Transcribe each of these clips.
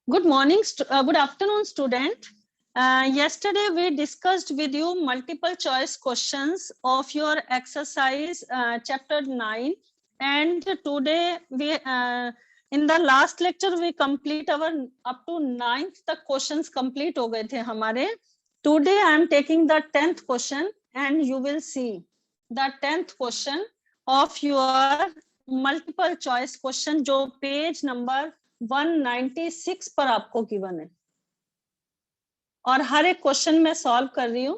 Good morning, good afternoon, student. Yesterday we discussed with you multiple choice questions of your exercise chapter 9, and today we in the last lecture we complete our up to 9th तक questions complete हो गए थे हमारे. Today I am taking the 10th question and you will see the 10th question of your multiple choice question जो page number 196 पर आपको given है और हर एक क्वेश्चन मैं सॉल्व कर रही हूं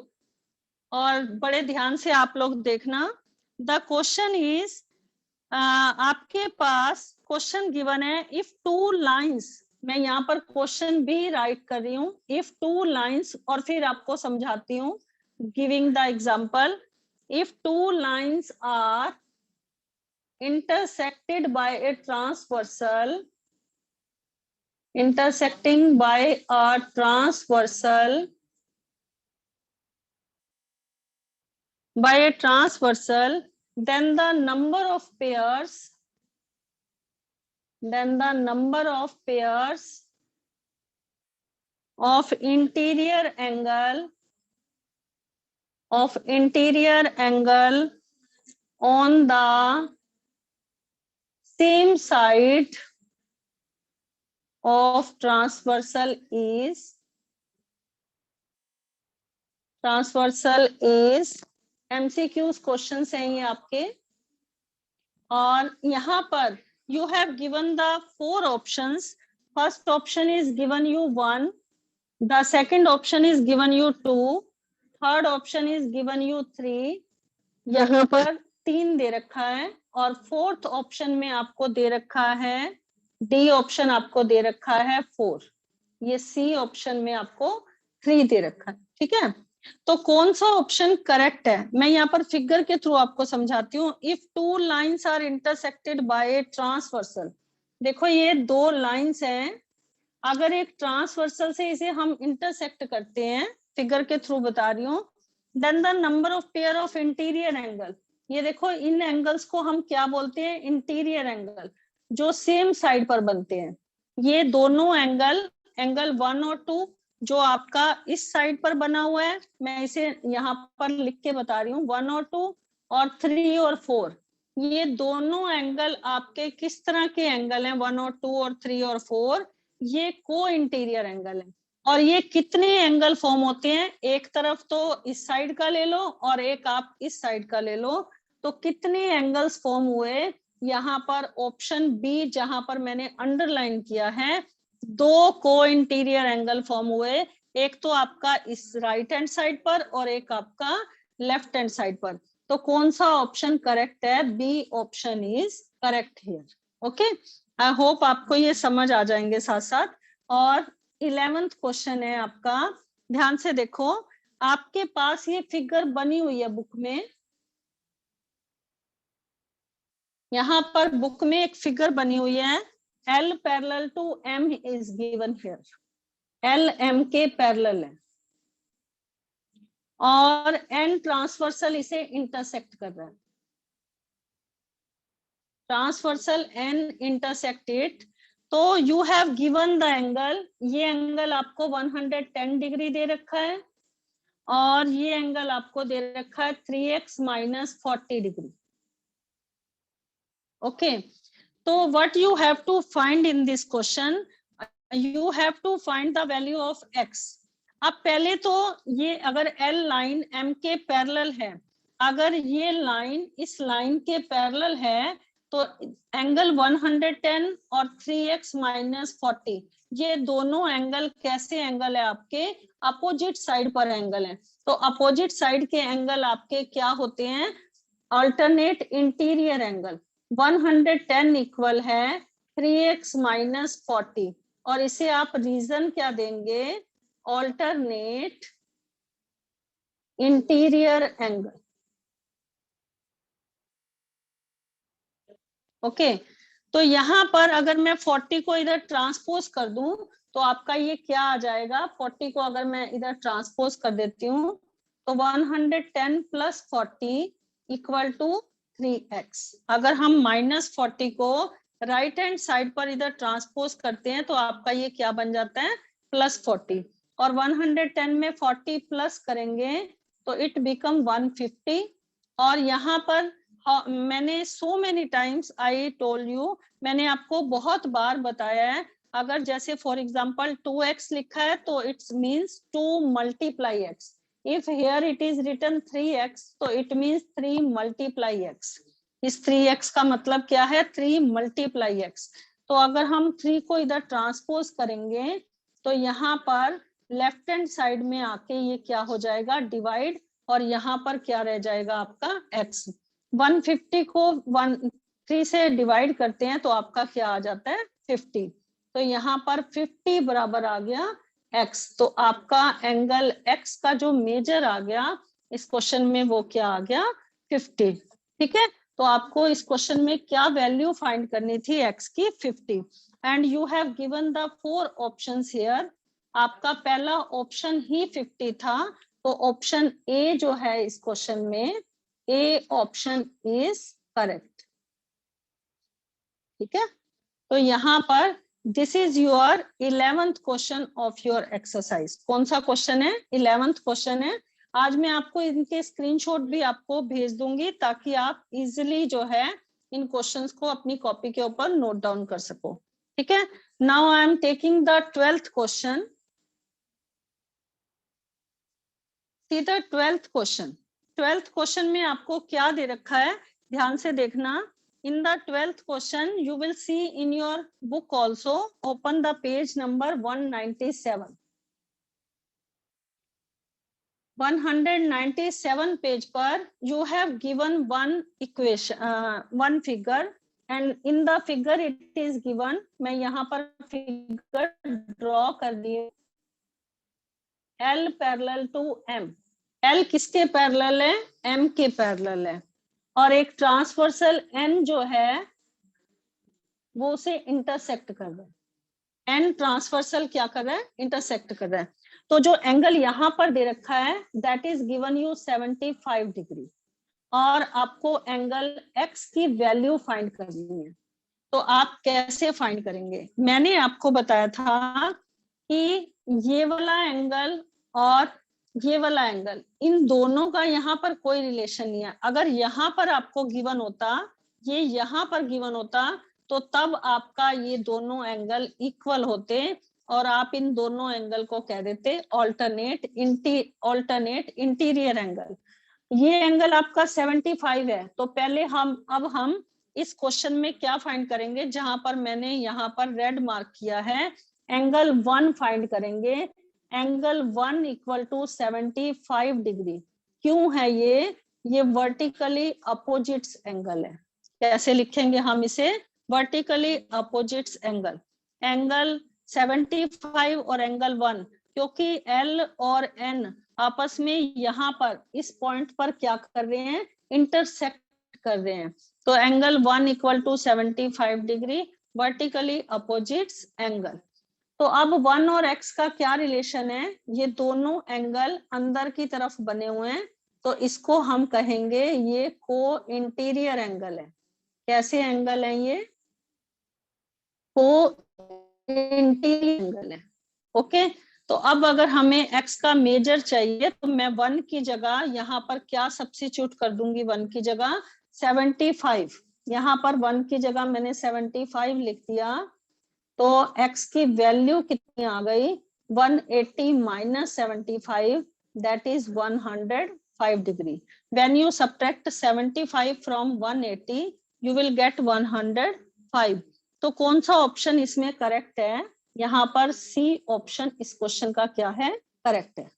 और बड़े ध्यान से आप लोग देखना. द क्वेश्चन इज आपके पास क्वेश्चन गिवन है इफ टू लाइंस. मैं यहाँ पर क्वेश्चन भी राइट कर रही हूँ इफ टू लाइंस और फिर आपको समझाती हूँ giving the example. If two lines are intersected by a transversal intersecting by a transversal then the number of pairs of interior angle on the same side of transversal is MCQs questions हैं ये आपके. और यहाँ पर you have given the 4 options. First option is given you 1, the second option is given you 2, third option is given you 3, यहाँ पर 3 दे रखा है और फोर्थ ऑप्शन में आपको दे रखा है डी ऑप्शन आपको दे रखा है 4. ये सी ऑप्शन में आपको 3 दे रखा है. ठीक है, तो कौन सा ऑप्शन करेक्ट है मैं यहाँ पर फिगर के थ्रू आपको समझाती हूँ. If two lines are intersected by a transversal. देखो ये 2 लाइंस हैं, अगर एक ट्रांसवर्सल से इसे हम इंटरसेक्ट करते हैं, फिगर के थ्रू बता रही हूँ, then the number of pair of interior angle. ये देखो इन एंगल्स को हम क्या बोलते हैं, इंटीरियर एंगल, जो सेम साइड पर बनते हैं. ये दोनों एंगल 1 और 2 जो आपका इस साइड पर बना हुआ है, मैं इसे यहाँ पर लिख के बता रही हूँ 1 और 2 और 3 और 4. ये दोनों एंगल आपके किस तरह के एंगल हैं, 1 और 2 और 3 और 4, ये को इंटीरियर एंगल है. और ये कितने एंगल फॉर्म होते हैं, एक तरफ तो इस साइड का ले लो और एक आप इस साइड का ले लो, तो कितने एंगल्स फॉर्म हुए. यहाँ पर ऑप्शन बी जहां पर मैंने अंडरलाइन किया है, 2 को इंटीरियर एंगल फॉर्म हुए. एक तो आपका इस राइट हैंड साइड पर और एक आपका लेफ्ट हैंड साइड पर. तो कौन सा ऑप्शन करेक्ट है, B option is correct here. Okay, I hope आपको ये समझ आ जाएंगे साथ साथ. और 11th क्वेश्चन है आपका, ध्यान से देखो. आपके पास ये फिगर बनी हुई है बुक में, यहाँ पर बुक में एक फिगर बनी हुई है. L parallel to M is given here. L M के पैरेलल है और N ट्रांसवर्सल इसे इंटरसेक्ट कर रहा है. ट्रांसवर्सल N इंटरसेक्टेड, तो you have given the angle. ये एंगल आपको 110 डिग्री दे रखा है और ये एंगल आपको दे रखा है 3x - 40 डिग्री. ओके, तो what you have to find in this question, you have to find the value of x. अब पहले तो ये अगर L लाइन M के पैरेलल है, अगर ये लाइन इस लाइन के पैरेलल है तो एंगल 110 और 3x - 40, ये दोनों एंगल कैसे एंगल है, आपके अपोजिट साइड पर एंगल है. तो अपोजिट साइड के एंगल आपके क्या होते हैं, अल्टरनेट इंटीरियर एंगल. 110 इक्वल है 3x - 40 और इसे आप रीजन क्या देंगे, ऑल्टरनेट इंटीरियर एंगल. ओके, तो यहां पर अगर मैं 40 को इधर ट्रांसपोज कर दूं तो आपका ये क्या आ जाएगा, 40 को अगर मैं इधर ट्रांसपोज कर देती हूँ तो 110 + 40 इक्वल टू 3x. अगर हम -40 को राइट हैंड साइड पर इधर ट्रांसपोज करते हैं तो आपका ये क्या बन जाता है +40, और 110 में 40 प्लस करेंगे तो इट बिकम 150। और यहाँ पर मैंने so many times I told you, मैंने आपको बहुत बार बताया है, अगर जैसे फॉर एग्जांपल 2x लिखा है तो it's means 2 multiply x, if here it is written 3x तो इट मींस 3 मल्टीप्लाई x। इस 3x का मतलब क्या है 3 मल्टीप्लाई x। तो अगर हम 3 को इधर ट्रांसपोज करेंगे तो यहाँ पर लेफ्ट हैंड साइड में आके ये क्या हो जाएगा डिवाइड, और यहाँ पर क्या रह जाएगा आपका x। 150 को 3 से डिवाइड करते हैं तो आपका क्या आ जाता है 50, तो यहाँ पर 50 बराबर आ गया x। तो आपका एंगल x का जो मेजर आ गया इस क्वेश्चन में वो क्या आ गया 50। ठीक है, तो आपको इस क्वेश्चन में क्या वैल्यू फाइंड करनी थी x की 50, and you have given the 4 options here. आपका पहला ऑप्शन ही 50 था, तो ऑप्शन ए जो है इस क्वेश्चन में ए ऑप्शन इज करेक्ट। ठीक है, तो यहाँ पर this is your 11th question of your exercise. कौन सा क्वेश्चन है 11th क्वेश्चन है। आज मैं आपको इनके स्क्रीनशॉट भी आपको भेज दूंगी ताकि आप इजिली जो है इन क्वेश्चंस को अपनी कॉपी के ऊपर नोट डाउन कर सको। ठीक है, now I am taking the 12th question. See the 12th question. 12th question में आपको क्या दे रखा है ध्यान से देखना। In the 12th question, you will see in your book also, open the page number 197. 197 page पर you have given one equation, one figure, and in the figure it is given, मैं यहाँ पर figure draw कर दी, L parallel to M। L किसके parallel है M के parallel है, और एक ट्रांसवर्सल N जो है वो उसे इंटरसेक्ट कर रहा है। एन ट्रांसवर्सल क्या कर रहा है इंटरसेक्ट कर रहा है। तो जो एंगल यहाँ पर दे रखा है that is given you 75 degree, और आपको एंगल एक्स की वैल्यू फाइंड करनी है। तो आप कैसे फाइंड करेंगे, मैंने आपको बताया था कि ये वाला एंगल और ये वाला एंगल इन दोनों का यहाँ पर कोई रिलेशन नहीं है। अगर यहाँ पर आपको गिवन होता, ये यहाँ पर गिवन होता, तो तब आपका ये दोनों एंगल इक्वल होते और आप इन दोनों एंगल को कह देते ऑल्टरनेट इंटीरियर एंगल। ये एंगल आपका 75 है, तो पहले हम इस क्वेश्चन में क्या फाइंड करेंगे, जहां पर मैंने यहाँ पर रेड मार्क किया है एंगल 1 फाइंड करेंगे। एंगल 1 इक्वल टू 75 डिग्री क्यों है ये वर्टिकली अपोजिट्स एंगल है। कैसे लिखेंगे हम इसे, वर्टिकली अपोजिट्स एंगल। एंगल 75 और एंगल 1, क्योंकि L और N आपस में यहाँ पर इस पॉइंट पर क्या कर रहे हैं इंटरसेक्ट कर रहे हैं, तो angle 1 equal to 75 degree vertically opposites angle. तो अब 1 और x का क्या रिलेशन है, ये दोनों एंगल अंदर की तरफ बने हुए हैं, तो इसको हम कहेंगे ये को इंटीरियर एंगल है। कैसे एंगल है ये को इंटीरियर एंगल है। ओके, तो अब अगर हमें x का मेजर चाहिए तो मैं 1 की जगह यहाँ पर क्या सब्स्टिट्यूट कर दूंगी, 1 की जगह 75, यहाँ पर 1 की जगह मैंने 75 लिख दिया, तो x की वैल्यू कितनी आ गई 180 minus 75 that is 105 degree. When you subtract 75 from 180 you will get 105। तो कौन सा ऑप्शन इसमें करेक्ट है, यहाँ पर सी ऑप्शन इस क्वेश्चन का क्या है करेक्ट है।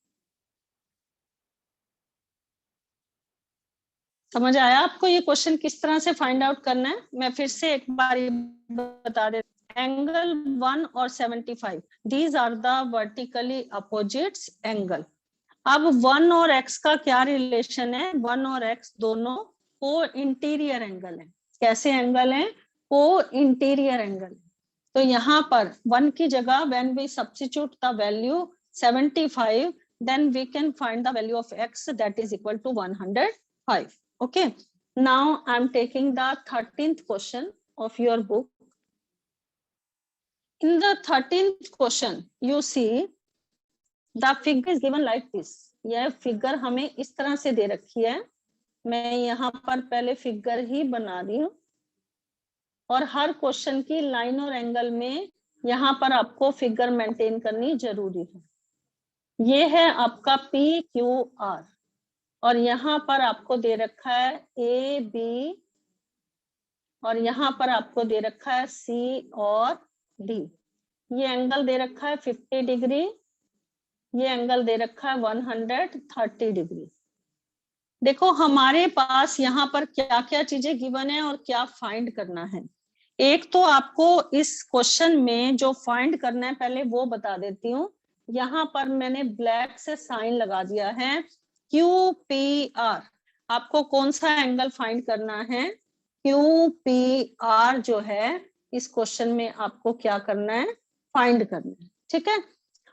समझ आया आपको ये क्वेश्चन किस तरह से फाइंड आउट करना है, मैं फिर से एक बार बता देती हूँ। एंगल 1 और 75 these are the vertically opposites angle. अब 1 और x का क्या रिलेशन है, 1 और x दोनों को इंटीरियर एंगल है। कैसे एंगल है को इंटीरियर एंगल। तो यहाँ पर 1 की जगह when we substitute the value 75 then we can find the value of x that is equal to 105. Okay, now I'm taking the 13th question of your book. In the 13th question, you see the figure is given like this. यह figure हमें इस तरह से दे रखी है. मैं यहाँ पर पहले फिगर ही बना रही हूँ और हर क्वेश्चन की लाइन और एंगल में यहाँ पर आपको फिगर मेंटेन करनी जरूरी है. ये है आपका पी क्यू आर और यहाँ पर आपको दे रखा है ए बी और यहाँ पर आपको दे रखा है सी और डी. ये एंगल दे रखा है 50 डिग्री, ये एंगल दे रखा है 130 डिग्री. देखो हमारे पास यहाँ पर क्या क्या चीजें गिवन है और क्या फाइंड करना है. एक तो आपको इस क्वेश्चन में जो फाइंड करना है पहले वो बता देती हूँ. यहाँ पर मैंने ब्लैक से साइन लगा दिया है क्यू पी आर. आपको कौन सा एंगल फाइंड करना है? क्यू पी आर जो है इस क्वेश्चन में आपको क्या करना है? फाइंड करना है. ठीक है.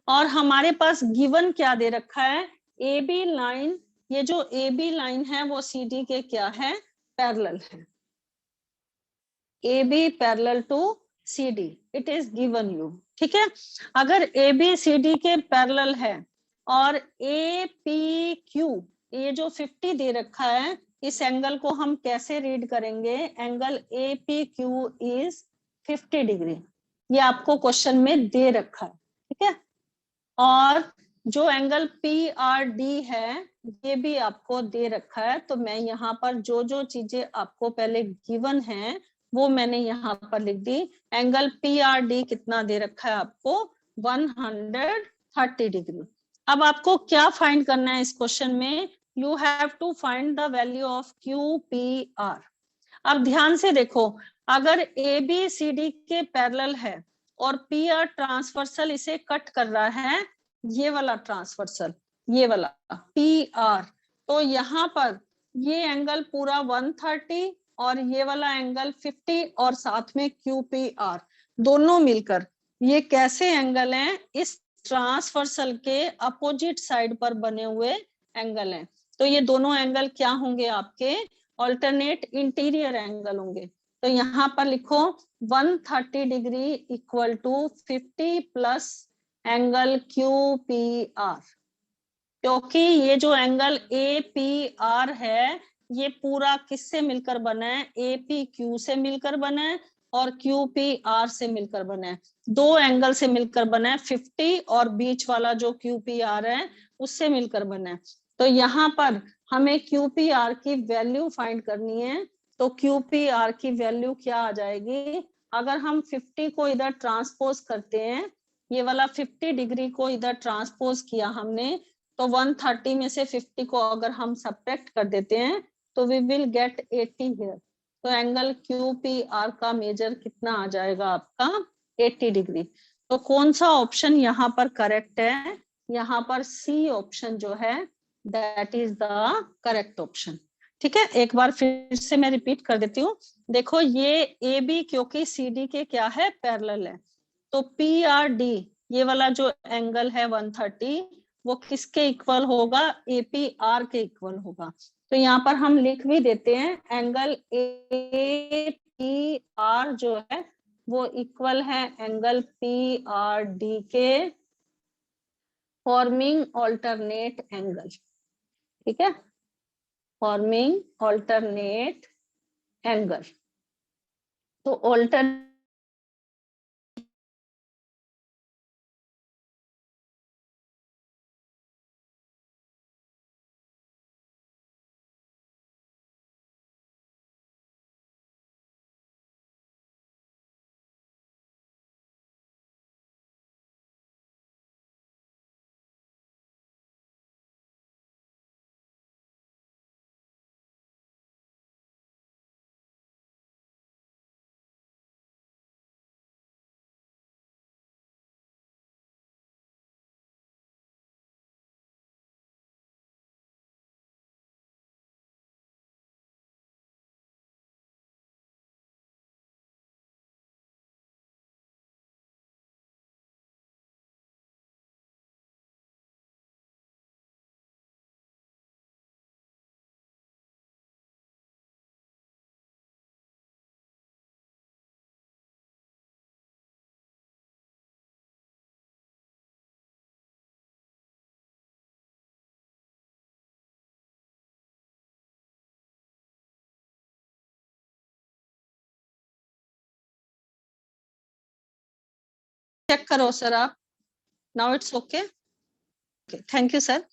और हमारे पास गिवन क्या दे रखा है? A B line. ये जो ए बी लाइन है वो सी डी के क्या है? पैरेलल है. A B parallel to C D, it is given you. ठीक है. अगर ए बी सी डी के पैरेलल है और ए पी क्यू, ये जो 50 दे रखा है, इस एंगल को हम कैसे रीड करेंगे? Angle A P Q is 50 degree. ये आपको क्वेश्चन में दे रखा है. ठीक है. और जो एंगल पी आर डी है ये भी आपको दे रखा है. तो मैं यहाँ पर जो जो चीजें आपको पहले गिवन है वो मैंने यहाँ पर लिख दी. एंगल पी आर डी कितना दे रखा है आपको? 130 डिग्री. अब आपको क्या फाइंड करना है इस क्वेश्चन में? You have to find the value of Q P R. अब ध्यान से देखो, अगर ए बी सी डी के पैरेलल है और पी आर ट्रांसवर्सल इसे कट कर रहा है, ये वाला ट्रांसवर्सल, ये वाला पी आर, तो यहाँ पर ये एंगल पूरा 130 और ये वाला एंगल 50 और साथ में क्यू पी आर दोनों मिलकर ये कैसे एंगल हैं? इस ट्रांसवर्सल के अपोजिट साइड पर बने हुए एंगल हैं. तो ये दोनों एंगल क्या होंगे? आपके ऑल्टरनेट इंटीरियर एंगल होंगे. तो यहाँ पर लिखो 130 degree equal to 50 plus angle Q P R. क्योंकि ये जो एंगल ए पी आर है ये पूरा किससे मिलकर बना है? ए पी क्यू से मिलकर बना है और क्यू पी आर से मिलकर बना है. दो एंगल से मिलकर बना है. 50 और बीच वाला जो क्यू पी आर है उससे मिलकर बना है. तो यहाँ पर हमें क्यू पी आर की वैल्यू फाइंड करनी है. तो क्यू पी आर की वैल्यू क्या आ जाएगी? अगर हम 50 को इधर ट्रांसपोज करते हैं, ये वाला 50 डिग्री को इधर ट्रांसपोज किया हमने, तो 130 में से 50 को अगर हम सब्ट्रैक्ट कर देते हैं तो वी विल गेट 80 हियर. तो एंगल क्यू पी आर का मेजर कितना आ जाएगा आपका? 80 डिग्री. तो कौन सा ऑप्शन यहाँ पर करेक्ट है? यहाँ पर सी ऑप्शन जो है that is the correct option. ठीक है. एक बार फिर से मैं रिपीट कर देती हूँ. देखो ये ए बी क्योंकि सी डी के क्या है? पैरेलल है. तो पी आर डी ये वाला जो एंगल है 130 वो किसके इक्वल होगा? एपी आर के इक्वल होगा. तो यहाँ पर हम लिख भी देते हैं एंगल ए पी आर जो है वो इक्वल है एंगल पी आर डी के, फॉर्मिंग ऑल्टरनेट एंगल. ठीक है. Forming alternate angle. तो ऑल्टरनेट चेक करो सर आप। Now it's okay, thank you sir.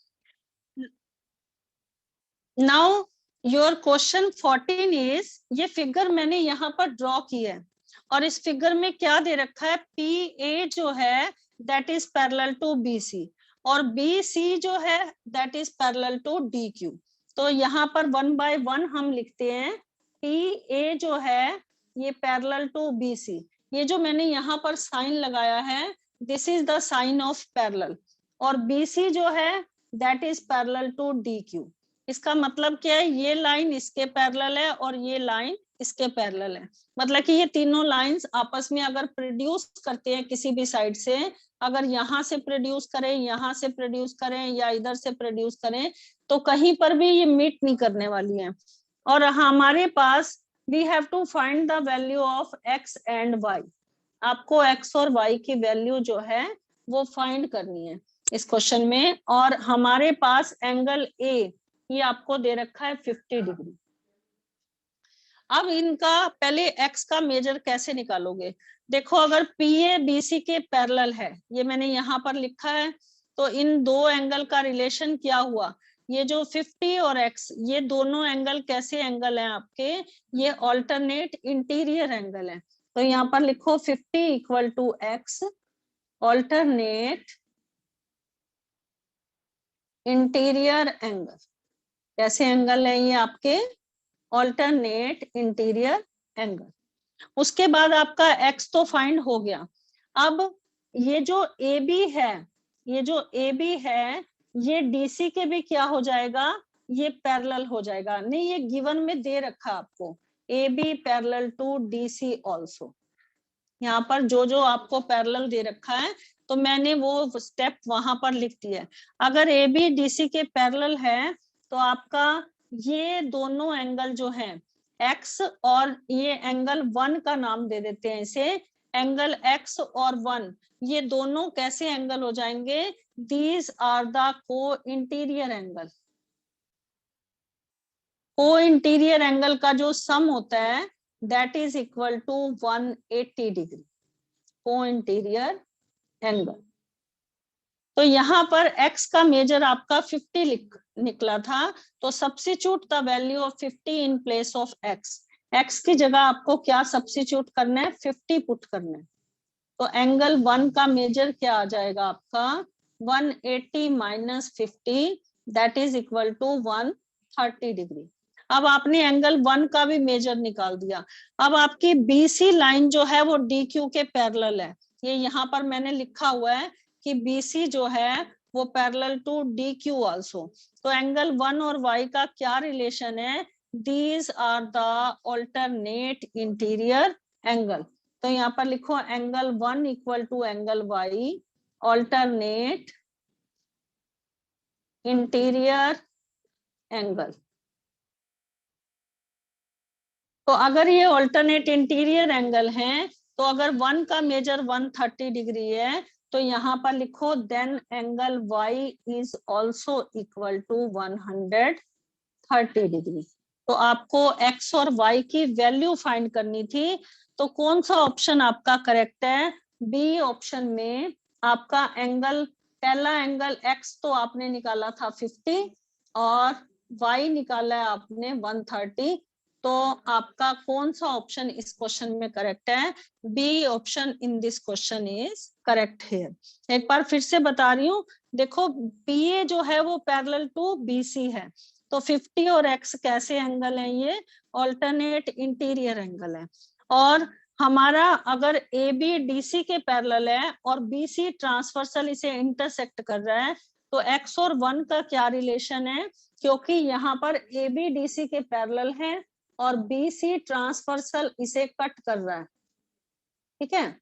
Now your question 14 is, ये फिगर मैंने यहाँ पर ड्रॉ की है और इस फिगर में क्या दे रखा है, पी ए जो है that is parallel to B C और बी सी जो है that is parallel to D Q. तो यहाँ पर 1 बाय 1 हम लिखते हैं, पी ए जो है ये पैरेलल टू बी सी, ये जो मैंने यहाँ पर साइन लगाया है this is the sign of parallel, और बी सी जो है that is parallel to D Q. इसका मतलब क्या है, ये लाइन इसके पैरेलल है और ये लाइन इसके पैरेलल है, मतलब कि ये तीनों लाइंस आपस में अगर प्रोड्यूस करते हैं किसी भी साइड से, अगर यहाँ से प्रोड्यूस करें, यहाँ से प्रोड्यूस करें या इधर से प्रोड्यूस करें, तो कहीं पर भी ये मीट नहीं करने वाली है। और हमारे पास we have to find the value of x and y, आपको एक्स और वाई की वैल्यू जो है वो फाइंड करनी है इस क्वेश्चन में। और हमारे पास एंगल ए ये आपको दे रखा है 50 डिग्री। अब इनका पहले एक्स का मेजर कैसे निकालोगे, देखो अगर पी ए बी सी के पैरेलल है, ये मैंने यहाँ पर लिखा है, तो इन दो एंगल का रिलेशन क्या हुआ, ये जो 50 और x ये दोनों एंगल कैसे एंगल हैं आपके, ये ऑल्टरनेट इंटीरियर एंगल है। तो यहाँ पर लिखो 50 equal to x alternate interior angle, कैसे एंगल है ये आपके ऑल्टरनेट इंटीरियर एंगल। उसके बाद आपका x तो फाइंड हो गया। अब ये जो AB है, ये जो AB है ये DC के भी क्या हो जाएगा, ये पैरेलल हो जाएगा। नहीं, ये गिवन में दे रखा आपको AB parallel to DC also, यहाँ पर जो जो आपको पैरेलल दे रखा है तो मैंने वो स्टेप वहां पर लिख दिया। अगर AB DC के पैरेलल है तो आपका ये दोनों एंगल जो हैं x और ये एंगल 1 का नाम दे देते हैं इसे, एंगल x और 1 ये दोनों कैसे एंगल हो जाएंगे, these are the co-interior angle. Co-interior angle का जो सम होता है that is equal to 180 degree co-interior angle. तो यहाँ पर x का मेजर आपका 50 निकला था, तो substitute the value of 50 in place of x, x की जगह आपको क्या सब्स्टिट्यूट करना है, 50 पुट करना है। तो एंगल 1 का मेजर क्या आ जाएगा आपका 180 minus 50 that is equal to 130 degree. अब आपने एंगल 1 का भी मेजर निकाल दिया। अब आपकी BC लाइन जो है वो DQ के पैरेलल है, ये यहाँ पर मैंने लिखा हुआ है कि BC जो है वो पैरेलल टू DQ आल्सो। तो एंगल 1 और y का क्या रिलेशन है, these are the alternate interior angle. तो यहाँ पर लिखो angle 1 equal to angle y alternate interior angle. तो अगर ये ऑल्टरनेट इंटीरियर एंगल है तो अगर 1 का मेजर 130 डिग्री है तो यहाँ पर लिखो then angle y is also equal to 130 degree. तो आपको x और y की वैल्यू फाइंड करनी थी, तो कौन सा ऑप्शन आपका करेक्ट है, बी ऑप्शन में आपका एंगल, पहला एंगल x तो आपने निकाला था 50 और y निकाला है आपने 130, तो आपका कौन सा ऑप्शन इस क्वेश्चन में करेक्ट है, B option in this question is correct here. एक बार फिर से बता रही हूँ, देखो PA जो है वो पैरेलल टू BC है, तो 50 और x कैसे एंगल है, ये ऑल्टरनेट इंटीरियर एंगल है। और हमारा अगर AB DC के पैरेलल है और BC ट्रांसवर्सल इसे इंटरसेक्ट कर रहा है, तो x और 1 का क्या रिलेशन है, क्योंकि यहाँ पर AB DC के पैरेलल है और BC ट्रांसवर्सल इसे कट कर रहा है। ठीक है,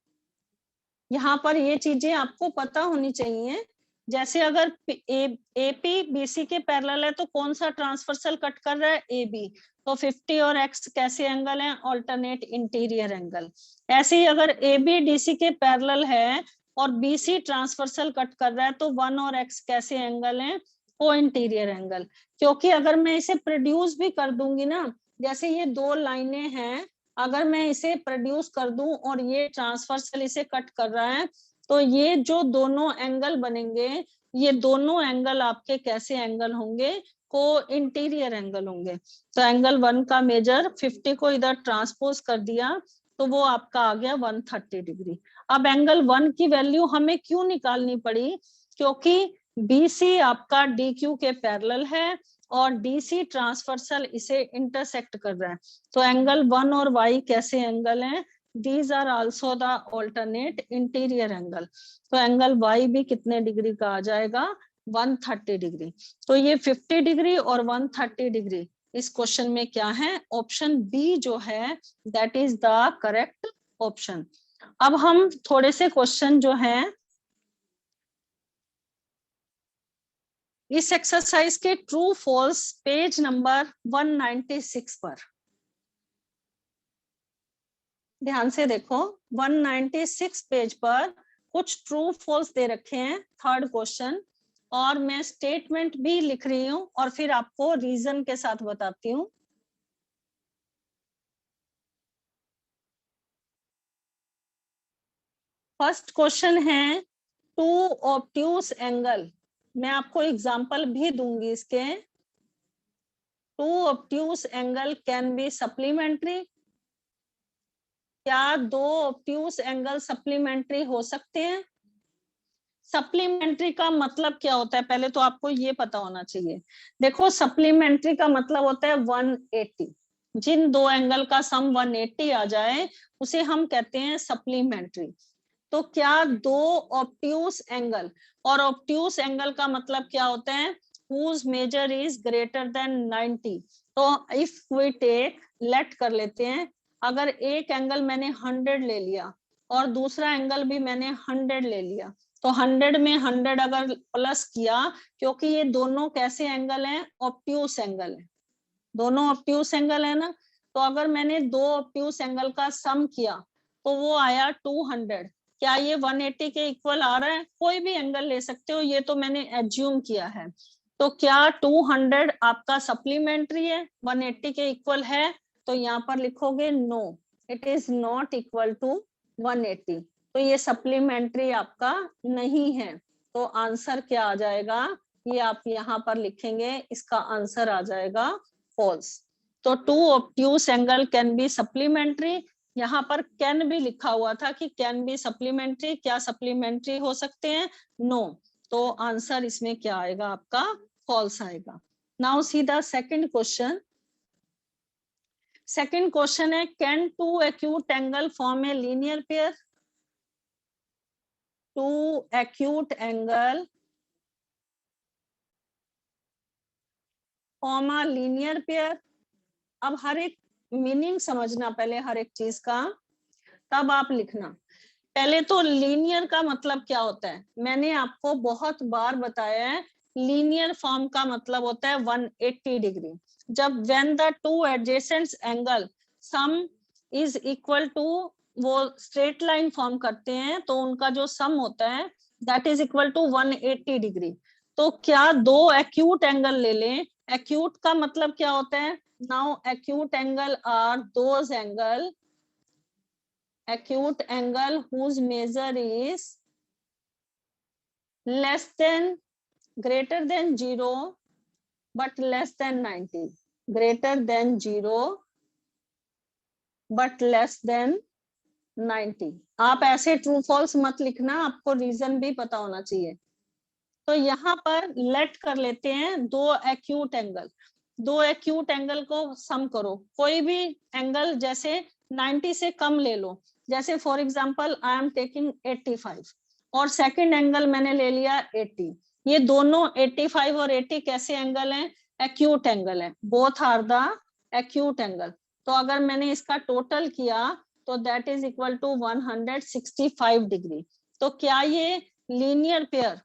यहाँ पर ये चीजें आपको पता होनी चाहिए। जैसे अगर AP BC के पैरेलल है तो कौन सा ट्रांसवर्सल कट कर रहा है, AB, तो 50 और x कैसे एंगल है, ऑल्टरनेट इंटीरियर एंगल। ऐसे ही अगर AB DC के पैरेलल है और BC ट्रांसवर्सल कट कर रहा है तो 1 और x कैसे एंगल है, को इंटीरियर एंगल। क्योंकि अगर मैं इसे प्रोड्यूस भी कर दूंगी ना, जैसे ये दो लाइनें हैं, अगर मैं इसे प्रोड्यूस कर दूं और ये ट्रांसवर्सल इसे कट कर रहा है तो ये जो दोनों एंगल बनेंगे, ये दोनों एंगल आपके कैसे एंगल होंगे, को इंटीरियर एंगल होंगे। तो एंगल 1 का मेजर 50 को इधर ट्रांसपोज कर दिया तो वो आपका आ गया 130 डिग्री। अब एंगल 1 की वैल्यू हमें क्यों निकालनी पड़ी, क्योंकि BC आपका DQ के पैरेलल है और DC ट्रांसवर्सल इसे इंटरसेक्ट कर रहा है। तो एंगल 1 और Y कैसे एंगल हैं, these are also the alternate interior angle. तो एंगल Y भी कितने डिग्री का आ जाएगा, 130 डिग्री। तो ये 50 डिग्री और 130 डिग्री इस क्वेश्चन में क्या है, ऑप्शन बी जो है that is the correct option. अब हम थोड़े से क्वेश्चन जो हैं इस एक्सरसाइज के ट्रू फॉल्स पेज नंबर 196 पर ध्यान से देखो। 196 पेज पर कुछ ट्रू फॉल्स दे रखे हैं, थर्ड क्वेश्चन, और मैं स्टेटमेंट भी लिख रही हूं और फिर आपको रीजन के साथ बताती हूँ। फर्स्ट क्वेश्चन है टू ऑब्ट्यूस एंगल, मैं आपको एग्जांपल भी दूंगी इसके। Two obtuse angle can be supplementary, क्या दो ऑब्ट्यूस एंगल सप्लीमेंट्री हो सकते हैं। सप्लीमेंट्री का मतलब क्या होता है, पहले तो आपको ये पता होना चाहिए। देखो सप्लीमेंट्री का मतलब होता है 180, जिन दो एंगल का सम 180 आ जाए उसे हम कहते हैं सप्लीमेंट्री। तो क्या दो ऑब्ट्यूस एंगल, और ऑब्ट्यूस एंगल का मतलब क्या होता है, whose measure is greater than 90। तो if we take, लेट कर लेते हैं, अगर एक एंगल मैंने 100 ले लिया और दूसरा एंगल भी मैंने 100 ले लिया, तो 100 में 100 अगर प्लस किया, क्योंकि ये दोनों कैसे एंगल हैं, ऑब्ट्यूस एंगल है, दोनों ऑब्ट्यूस एंगल है ना। तो अगर मैंने दो ऑब्ट्यूस एंगल का सम किया तो वो आया 200। क्या ये 180 के इक्वल आ रहा है, कोई भी एंगल ले सकते हो, ये तो मैंने एज्यूम किया है। तो क्या 200 आपका सप्लीमेंट्री है, 180 के इक्वल है, तो यहाँ पर लिखोगे no, it is not equal to 180। तो ये सप्लीमेंट्री आपका नहीं है। तो आंसर क्या आ जाएगा, ये आप यहाँ पर लिखेंगे, इसका आंसर आ जाएगा फॉल्स। तो two obtuse angle can be supplementary, यहाँ पर कैन भी लिखा हुआ था कि कैन बी सप्लीमेंट्री, क्या सप्लीमेंट्री हो सकते हैं, नो। तो आंसर इसमें क्या आएगा आपका, फॉल्स आएगा। Now see the second question. Second question है can two acute angle form a linear pair, two acute angle form a linear pair. अब हर एक मीनिंग समझना पहले हर एक चीज का, तब आप लिखना। पहले तो लीनियर का मतलब क्या होता है, मैंने आपको बहुत बार बताया है, लीनियर फॉर्म का मतलब होता है 180 डिग्री। जब when the two adjacent angle sum is equal to, वो स्ट्रेट लाइन फॉर्म करते हैं, तो उनका जो सम होता है that is equal to 180 degree. तो क्या दो एक्यूट एंगल ले लें, एक्यूट का मतलब क्या होता है, now acute angle are those angle, acute angle whose measure is less than, greater than 0 but less than 90, greater than 0 but less than 90। आप ऐसे ट्रू फॉल्स मत लिखना, आपको रीजन भी पता होना चाहिए। तो यहाँ पर लेट कर लेते हैं दो एक्यूट एंगल, दो एक्यूट एंगल को सम करो, कोई भी एंगल जैसे 90 से कम ले लो, जैसे for example I am taking 85 और सेकंड एंगल मैंने ले लिया 80। ये दोनों 85 और 80 कैसे एंगल हैं, एक्यूट एंगल है, both are the acute angle. तो अगर मैंने इसका टोटल किया तो that is equal to 165 degree. तो क्या ये linear pair,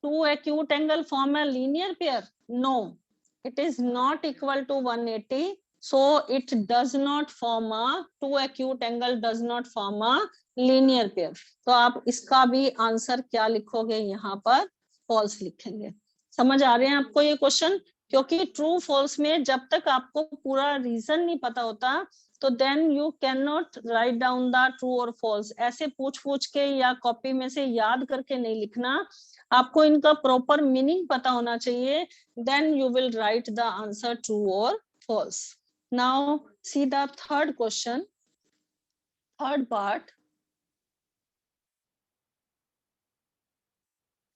two acute angle form a linear pair, no, it is not equal to 180, so it does not form a, two acute angle does not form a linear pair। तो आप इसका भी answer क्या लिखोगे, यहाँ पर false लिखेंगे। समझ आ रहे हैं आपको ये क्वेश्चन, क्योंकि ट्रू फॉल्स में जब तक आपको पूरा रीजन नहीं पता होता तो then you can not write down the true और फॉल्स। ऐसे पूछ के या कॉपी में से याद करके नहीं लिखना, आपको इनका प्रॉपर मीनिंग पता होना चाहिए, then you will write the answer true और false. Now see the third question, third part,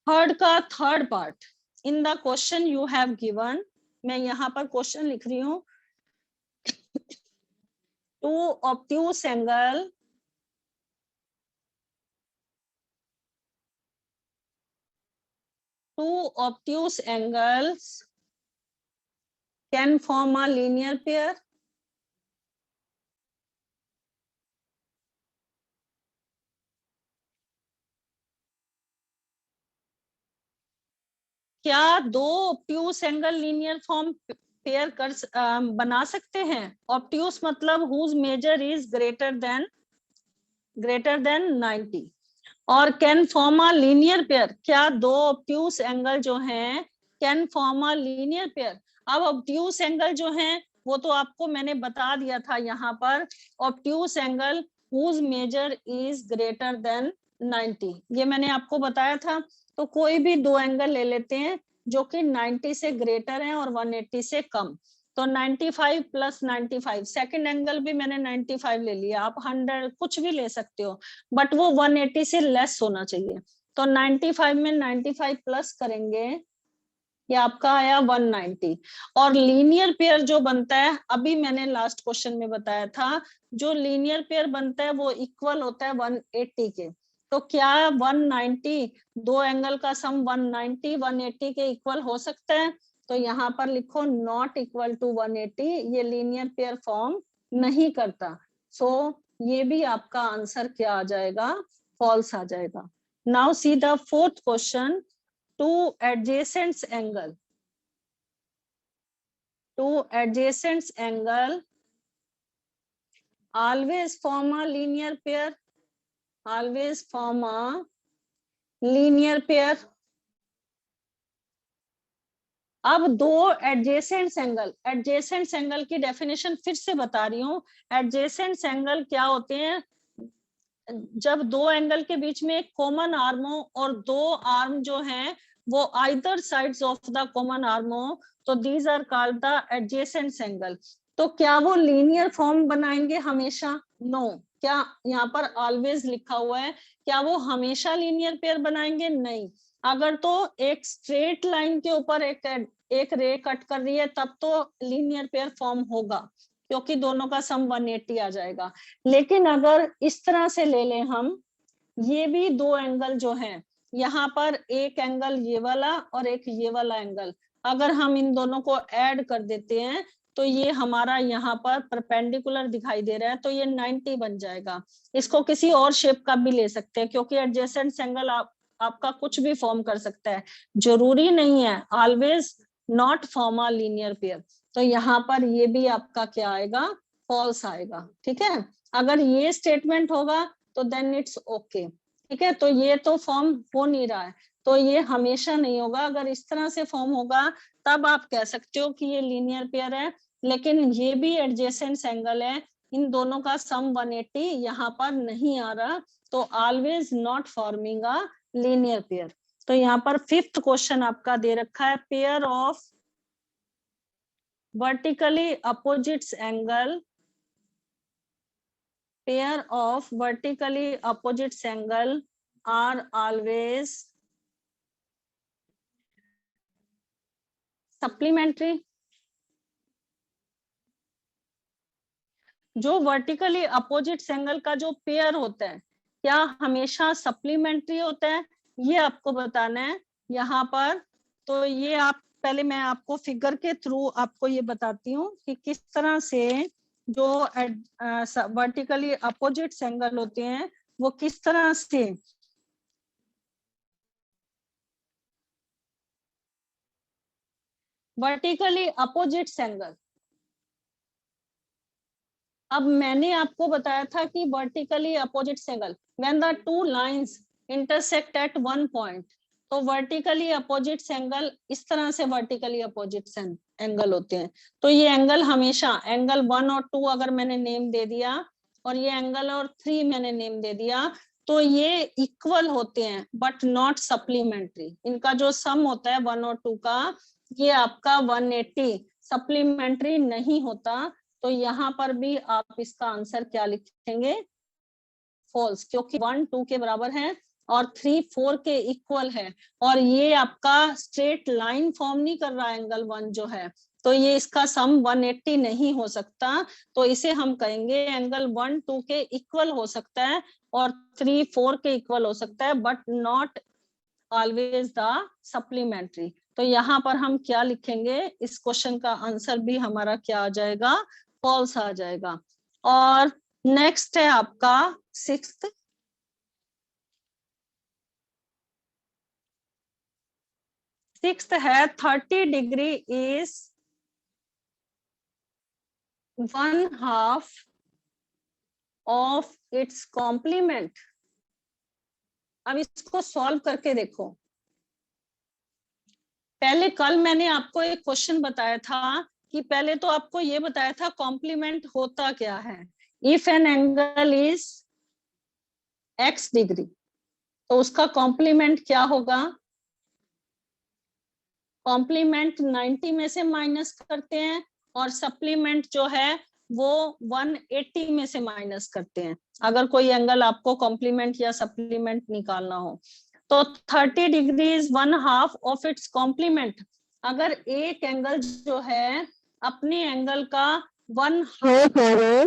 third का third part. In the question you have given, मैं यहाँ पर क्वेश्चन लिख रही हूँ, two obtuse angle two obtuse angles can form a linear pair. क्या दो obtuse angle linear form pair कर बना सकते हैं? ऑब्ट्यूस मतलब whose measure is greater than 90 और can form a linear pair. क्या दो ऑब्ट्यूस एंगल जो हैं can form a linear pair? अब ऑब्ट्यूस एंगल जो हैं वो तो आपको मैंने बता दिया था, यहाँ पर obtuse angle whose measure is greater than 90, ये मैंने आपको बताया था। तो कोई भी दो एंगल ले लेते हैं जो कि 90 से ग्रेटर है और 180 से कम। तो 95 प्लस 95, सेकेंड एंगल भी मैंने 95 ले लिया, आप 100 कुछ भी ले सकते हो, बट वो 180 से लेस होना चाहिए। तो 95 में 95 प्लस करेंगे, ये आपका आया 190। और लीनियर पेयर जो बनता है, अभी मैंने लास्ट क्वेश्चन में बताया था, जो लीनियर पेयर बनता है वो इक्वल होता है 180 के। तो क्या 190 दो एंगल का सम 190 180 के इक्वल हो सकता है? तो यहाँ पर लिखो नॉट इक्वल टू 180, ये लीनियर पेयर फॉर्म नहीं करता। सो ये भी आपका आंसर क्या आ जाएगा? फॉल्स आ जाएगा। Now see the fourth question, two adjacent angle always form a linear pair, always form a linear pair। अब दो एडजेसेंट एंगल की डेफिनेशन फिर से बता रही हूँ। एडजेसेंट एंगल क्या होते हैं? जब दो एंगल के बीच में एक कॉमन आर्म हो और दो आर्म जो हैं वो either sides of the common arm हो, तो these are called the adjacent angle. तो क्या वो लीनियर फॉर्म बनाएंगे हमेशा? नो। क्या यहाँ पर ऑलवेज लिखा हुआ है, क्या वो हमेशा लीनियर पेयर बनाएंगे? नहीं। अगर तो एक स्ट्रेट लाइन के ऊपर एक रे कट कर रही है तब तो लीनियर पेयर फॉर्म होगा, क्योंकि दोनों का सम 180 आ जाएगा। लेकिन अगर इस तरह से ले लें हम, ये भी दो एंगल जो हैं, यहाँ पर एक एंगल ये वाला और एक ये वाला एंगल, अगर हम इन दोनों को ऐड कर देते हैं तो ये हमारा यहाँ पर परपेंडिकुलर दिखाई दे रहा है, तो ये 90 बन जाएगा। इसको किसी और शेप का भी ले सकते हैं, क्योंकि एडजेसेंट एंगल आपका कुछ भी फॉर्म कर सकता है, जरूरी नहीं है always not form a linear pair. तो यहाँ पर ये भी आपका क्या आएगा? फॉल्स आएगा। ठीक है, अगर ये स्टेटमेंट होगा तो देन इट्स ओके। ठीक है, तो ये तो फॉर्म हो नहीं रहा है, तो ये हमेशा नहीं होगा। अगर इस तरह से फॉर्म होगा तब आप कह सकते हो कि ये लीनियर पेयर है, लेकिन ये भी एडजेसेंट एंगल है, इन दोनों का सम 180 यहाँ पर नहीं आ रहा, तो always not forming a linear pair. तो यहाँ पर फिफ्थ क्वेश्चन आपका दे रखा है, pair of vertically opposite angle, pair of vertically opposite angle are always supplementary। जो वर्टिकली अपोजिट एंगल का जो पेयर होता है क्या हमेशा सप्लीमेंट्री होता है, ये आपको बताना है यहाँ पर। तो ये आप पहले, मैं आपको फिगर के थ्रू आपको ये बताती हूँ कि किस तरह से जो वर्टिकली अपोजिट एंगल होते हैं वो किस तरह से वर्टिकली अपोजिट एंगल। अब मैंने आपको बताया था कि vertically opposite angle when the two lines intersect at one point, तो वर्टिकली अपोजिट एंगल इस तरह से वर्टिकली अपोजिट एंगल होते हैं। तो ये एंगल हमेशा एंगल 1 और 2 अगर मैंने नेम दे दिया और ये एंगल और 3 मैंने नेम दे दिया तो ये इक्वल होते हैं बट नॉट सप्लीमेंट्री। इनका जो सम होता है 1 और 2 का ये आपका 180 सप्लीमेंट्री नहीं होता। तो यहाँ पर भी आप इसका आंसर क्या लिखेंगे? फॉल्स, क्योंकि 1 2 के बराबर है और 3 4 के इक्वल है और ये आपका स्ट्रेट लाइन फॉर्म नहीं कर रहा एंगल 1 जो है, तो ये इसका सम 180 नहीं हो सकता। तो इसे हम कहेंगे एंगल 1 2 के इक्वल हो सकता है और 3 4 के इक्वल हो सकता है but not always the supplementary. तो यहाँ पर हम क्या लिखेंगे? इस क्वेश्चन का आंसर भी हमारा क्या आ जाएगा? फॉल्स आ जाएगा। और नेक्स्ट है आपका सिक्स्थ है 30 degree is 1/2 of its complement. अब इसको सॉल्व करके देखो। पहले कल मैंने आपको एक क्वेश्चन बताया था कि पहले तो आपको ये बताया था कॉम्प्लीमेंट होता क्या है। If an angle is x degree तो उसका कॉम्प्लीमेंट क्या होगा? कॉम्प्लीमेंट 90 में से माइनस करते हैं और सप्लीमेंट जो है वो 180 में से माइनस करते हैं अगर कोई एंगल आपको कॉम्प्लीमेंट या सप्लीमेंट निकालना हो। तो 30 degree is 1/2 of its complement. अगर एक एंगल जो है अपने एंगल का 1/2 है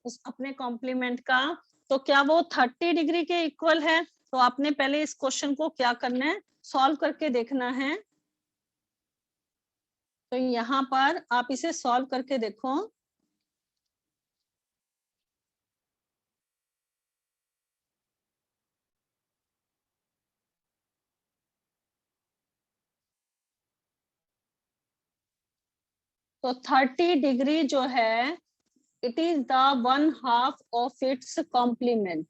उस अपने कॉम्प्लीमेंट का, तो क्या वो 30 डिग्री के इक्वल है? तो आपने पहले इस क्वेश्चन को क्या करना है? सॉल्व करके देखना है। तो यहाँ पर आप इसे सॉल्व करके देखो। तो 30 डिग्री जो है it is the 1/2 of its complement.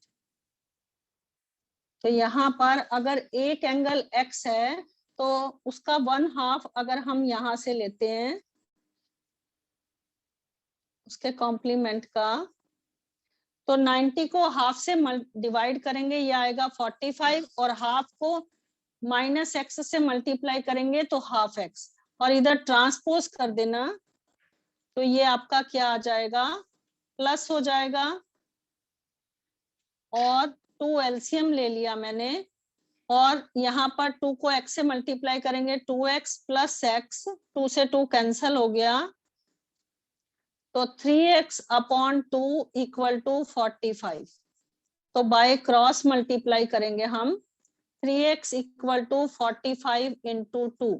तो यहाँ पर अगर एक एंगल x है तो उसका 1/2 अगर हम यहाँ से लेते हैं उसके कॉम्प्लीमेंट का, तो 90 को हाफ से डिवाइड करेंगे ये आएगा 45 और हाफ को -x से मल्टीप्लाई करेंगे तो हाफ x और इधर ट्रांसपोज कर देना तो ये आपका क्या आ जाएगा? प्लस हो जाएगा। और 2 एलसीएम ले लिया मैंने और यहाँ पर 2 को x से मल्टीप्लाई करेंगे 2x प्लस x, 2 से 2 कैंसल हो गया तो 3x अपॉन 2 इक्वल टू 45। तो बाय क्रॉस मल्टीप्लाई करेंगे हम 3x इक्वल टू 45 इंटू 2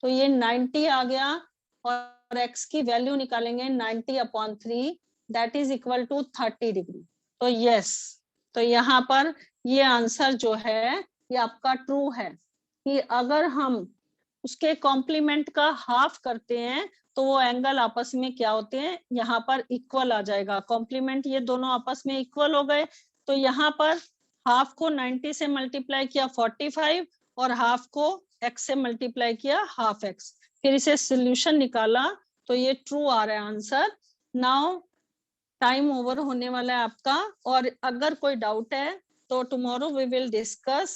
तो ये 90 आ गया और x की वैल्यू निकालेंगे 90 upon 3 that is equal to 30 degree. तो यस, तो यहाँ पर ये आंसर जो है ये आपका ट्रू है कि अगर हम उसके कॉम्प्लीमेंट का हाफ करते हैं तो वो एंगल आपस में क्या होते हैं? यहाँ पर इक्वल आ जाएगा। कॉम्प्लीमेंट ये दोनों आपस में इक्वल हो गए तो यहाँ पर हाफ को 90 से मल्टीप्लाई किया 45 और हाफ को x से मल्टीप्लाई किया हाफ x, फिर इसे सोल्यूशन निकाला तो ये ट्रू आ रहा है आंसर। नाउ टाइम ओवर होने वाला है आपका और अगर कोई डाउट है तो टुमारो वी विल डिस्कस